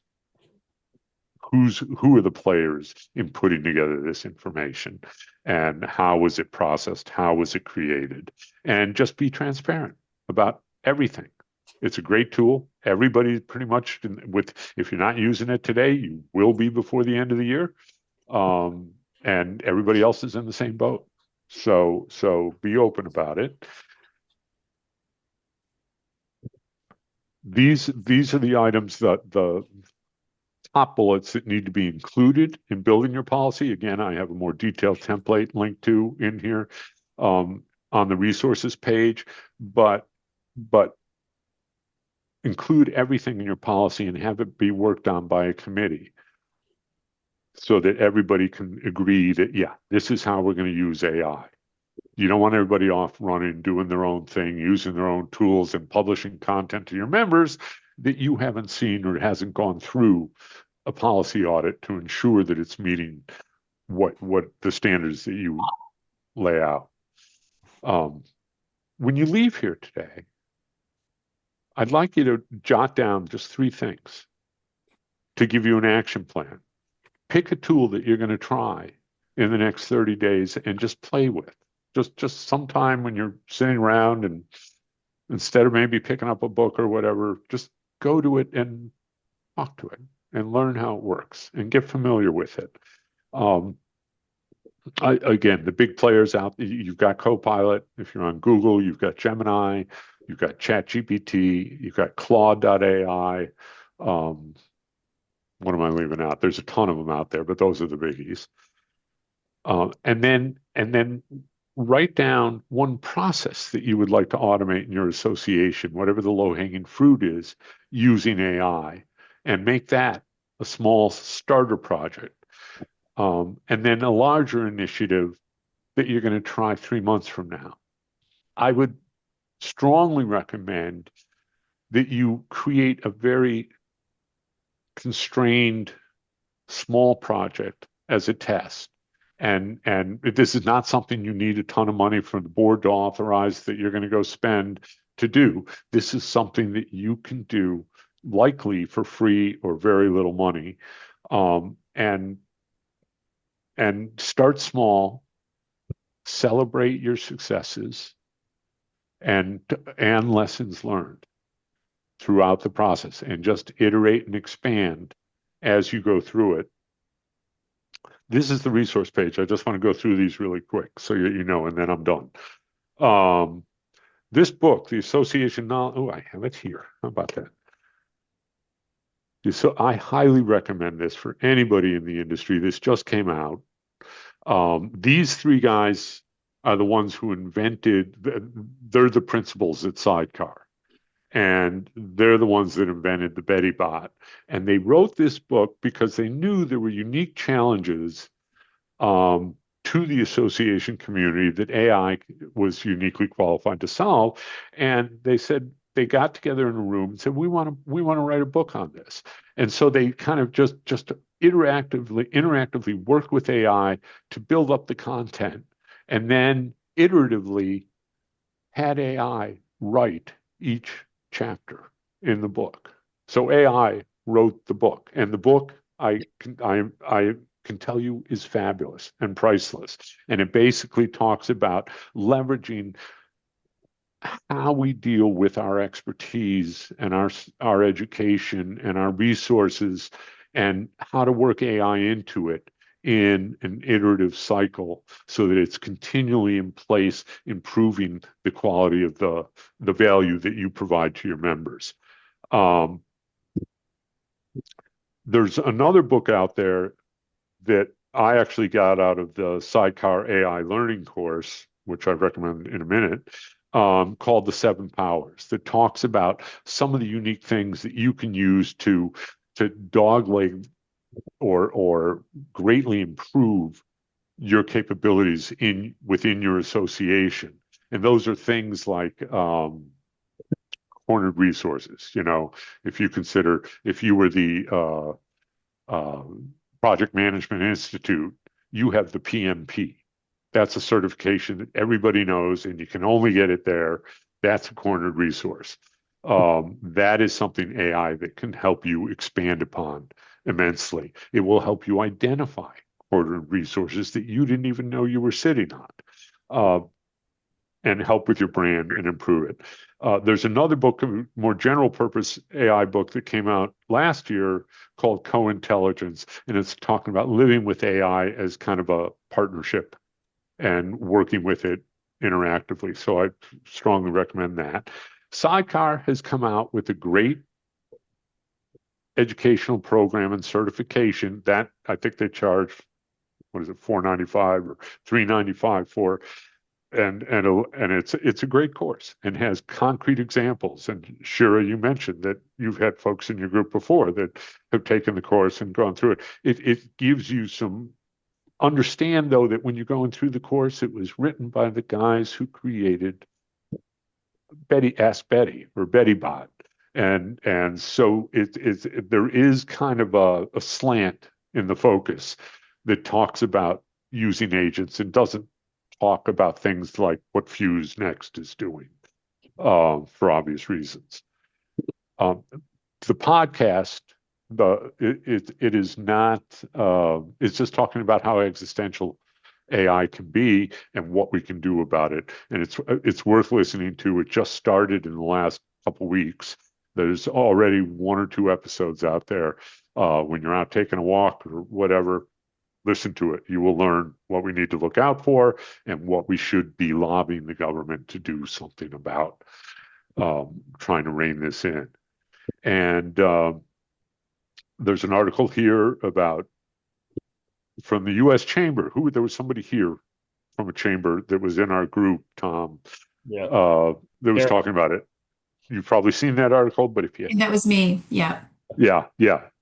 who are the players in putting together this information, and how was it processed, how was it created, and just be transparent about everything. It's a great tool. Everybody pretty much if you're not using it today, you will be before the end of the year. And everybody else is in the same boat. So be open about it. These are the items that the top bullets that need to be included in building your policy. Again, I have a more detailed template linked to in here, on the resources page. But but include everything in your policy and have it be worked on by a committee so that everybody can agree that, yeah, this is how we're going to use AI. You don't want everybody off running, doing their own thing, using their own tools and publishing content to your members that you haven't seen or hasn't gone through a policy audit to ensure that it's meeting what the standards that you lay out. When you leave here today, I'd like you to jot down just 3 things to give you an action plan. Pick a tool that you're going to try in the next 30 days and just play with. Just sometime when you're sitting around, and instead of maybe picking up a book or whatever, just go to it and talk to it and learn how it works and get familiar with it. Again, the big players out, you've got Copilot. If you're on Google, you've got Gemini, you've got ChatGPT, you've got Claude.ai. What am I leaving out? There's a ton of them out there, but those are the biggies. And then write down one process that you would like to automate in your association, whatever the low-hanging fruit is, using AI, and make that a small starter project. And then a larger initiative that you're going to try 3 months from now. I would strongly recommend that you create a very constrained small project as a test. And this is not something you need a ton of money from the board to authorize that you're going to go spend to do. This is something that you can do likely for free or very little money. And start small, celebrate your successes and lessons learned throughout the process, and just iterate and expand as you go through it. This is the resource page. I just want to go through these really quick so you know, and then I'm done. This book, The Association Knowledge, oh, I have it here. How about that? So I highly recommend this for anybody in the industry. This just came out. These 3 guys are the ones who invented, they're the principals at Sidecar. And they're the ones that invented the Betty Bot. And they wrote this book because they knew there were unique challenges to the association community that AI was uniquely qualified to solve. And they said, they got together in a room and said, we want to write a book on this. And so they kind of just interactively worked with AI to build up the content, and then iteratively had AI write each chapter in the book. So AI wrote the book, and the book I can tell you is fabulous and priceless. And it basically talks about leveraging how we deal with our expertise and our education and our resources, and how to work AI into it in an iterative cycle so that it's continually in place, improving the quality of the value that you provide to your members. There's another book out there that I actually got out of the Sidecar AI learning course, which I recommend in a minute, called The 7 Powers, that talks about some of the unique things that you can use to dogleg or greatly improve your capabilities within your association. And those are things like cornered resources. If you consider, if you were the Project Management Institute, you have the PMP. That's a certification that everybody knows, and you can only get it there. That's a cornered resource. That is something AI that can help you expand upon immensely. It will help you identify cornered resources that you didn't even know you were sitting on, and help with your brand and improve it. There's another book, a more general purpose AI book that came out last year called Co-Intelligence, and it's talking about living with AI as kind of a partnership and working with it interactively. So I strongly recommend that. Sidecar has come out with a great educational program and certification that I think they charge, what is it, $495 or $395 for. and it's a great course and has concrete examples. And Shira, you mentioned that you've had folks in your group before that have taken the course and gone through it. It gives you some understand, though, that when you're going through the course, it was written by the guys who created Betty Ask Betty or Betty Bot. And so there is kind of a slant in the focus that talks about using agents and doesn't talk about things like what Fuse Next is doing, for obvious reasons. Um, the podcast, it is not. It's just talking about how existential AI can be and what we can do about it, and it's worth listening to. It just started in the last couple weeks. There's already 1 or 2 episodes out there. When you're out taking a walk or whatever, listen to it. You will learn what we need to look out for and what we should be lobbying the government to do something about, trying to rein this in. And there's an article here about from the U.S. Chamber. There was somebody here from a chamber that was in our group, Tom, Yeah. that was talking about it. You've probably seen that article, but if you, And that was me. Yeah. yeah,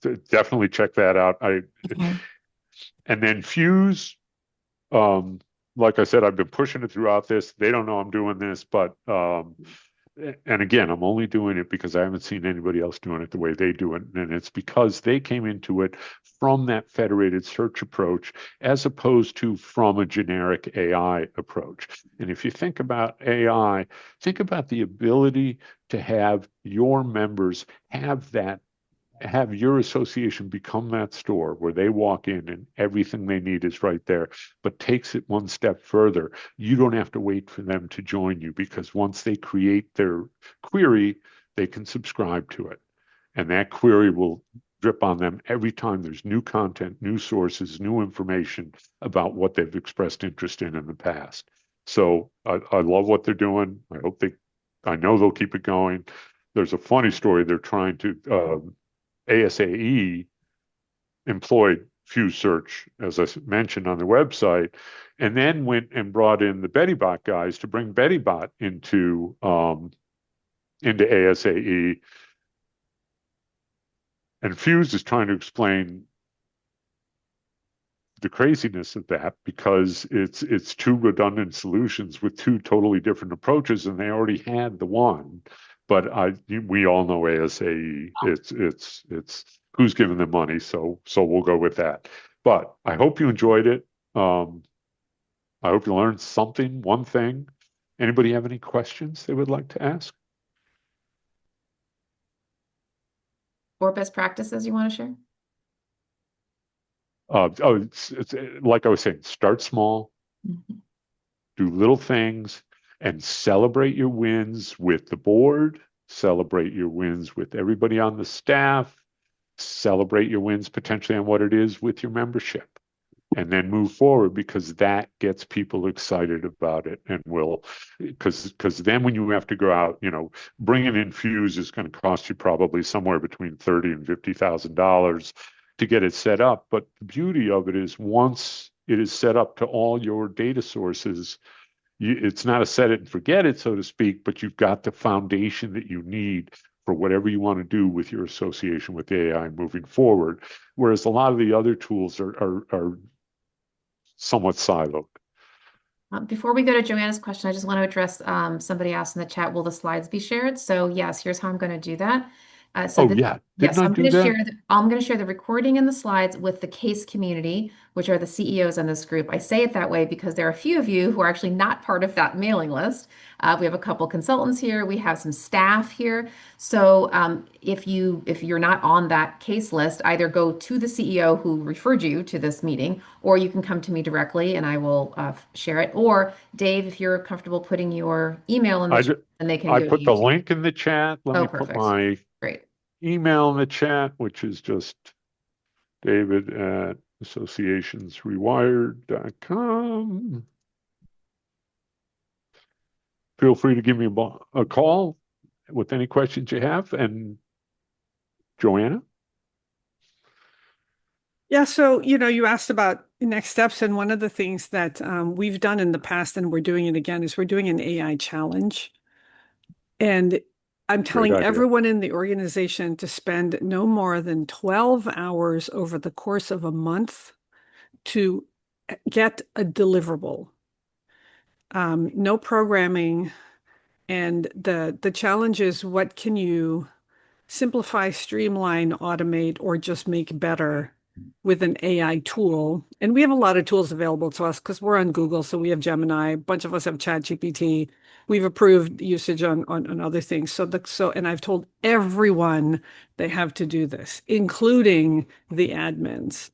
definitely check that out. Okay. And then Fuse, like I said, I've been pushing it throughout this. They don't know I'm doing this, but and again, I'm only doing it because I haven't seen anybody else doing it the way they do it. And it's because they came into it from that federated search approach as opposed to from a generic AI approach. And if you think about AI, think about the ability to have your members have your association become that store where they walk in and everything they need is right there, but takes it one step further. You don't have to wait for them to join you because once they create their query, they can subscribe to it. And that query will drip on them every time there's new content, new sources, new information about what they've expressed interest in the past. So I love what they're doing. I know they'll keep it going. There's a funny story. They're trying to, ASAE employed Fuse Search, as I mentioned on the website, and then went and brought in the BettyBot guys to bring BettyBot into ASAE. And Fuse is trying to explain the craziness of that because it's 2 redundant solutions with 2 totally different approaches, and they already had the one. But we all know ASAE. It's who's giving them money, so we'll go with that. But I hope you enjoyed it. I hope you learned something, one thing. Anybody have any questions they would like to ask? Or best practices you want to share? It's like I was saying, start small, do little things, and celebrate your wins with the board, celebrate your wins with everybody on the staff, celebrate your wins potentially on what it is with your membership, and then move forward because that gets people excited about it and will, because then when you have to go out, bringing in Fuse is going to cost you probably somewhere between $30,000 and $50,000 to get it set up. But the beauty of it is once it is set up to all your data sources, it's not a set it and forget it, so to speak, but you've got the foundation that you need for whatever you want to do with your association with AI moving forward. Whereas a lot of the other tools are somewhat siloed. Before we go to Joanna's question, I just want to address somebody asked in the chat, will the slides be shared? So yes, here's how I'm going to do that. Didn't I do that? I'm going to share the recording and the slides with the case community, which are the CEOs in this group. I say it that way because there are a few of you who are actually not part of that mailing list. We have a couple consultants here. We have some staff here. So if you're not on that case list, either go to the CEO who referred you to this meeting, or you can come to me directly and I will share it. Or Dave, if you're comfortable putting your email in the chat, and they can I go put to the you too. link in the chat. Let me put Perfect. my Great. email in the chat, which is just david@associationsrewired.com. Feel free to give me a call with any questions you have. And Joanna? Yeah, so you asked about next steps. And one of the things that we've done in the past, and we're doing it again, is we're doing an AI challenge. And I'm Great telling idea. everyone in the organization to spend no more than 12 hours over the course of a month to get a deliverable. No programming. And the challenge is, what can you simplify, streamline, automate, or just make better with an AI tool? And we have a lot of tools available to us because we're on Google, so we have Gemini. A bunch of us have ChatGPT. We've approved usage on other things. And I've told everyone they have to do this, including the admins.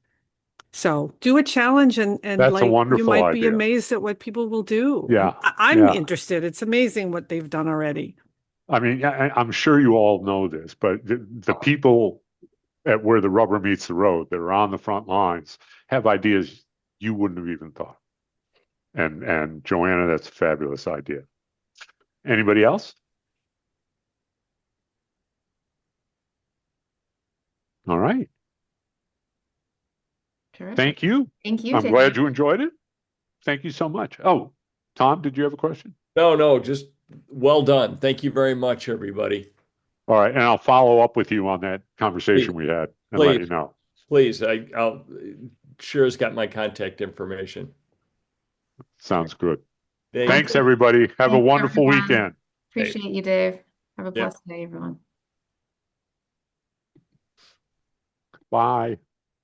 So do a challenge, and That's a like, you wonderful might be idea. amazed at what people will do. Yeah, I'm yeah. interested. It's amazing what they've done already. I mean, I'm sure you all know this, but the people at where the rubber meets the road that are on the front lines have ideas you wouldn't have even thought. And Joanna, that's a fabulous idea. Anybody else? All right. Terrific. Thank you. Thank you, I'm David. glad you enjoyed it. Thank you so much. Oh, Tom, did you have a question? No, just well done. Thank you very much, everybody. All right, and I'll follow up with you on that conversation Please, we had and let you please, know. please. I'll sure has got my contact information. Sounds good. Thank Thanks, you. everybody. Have a Thanks, wonderful everyone. weekend. Appreciate you, Dave. Have a Yeah. blessed day, everyone. Bye.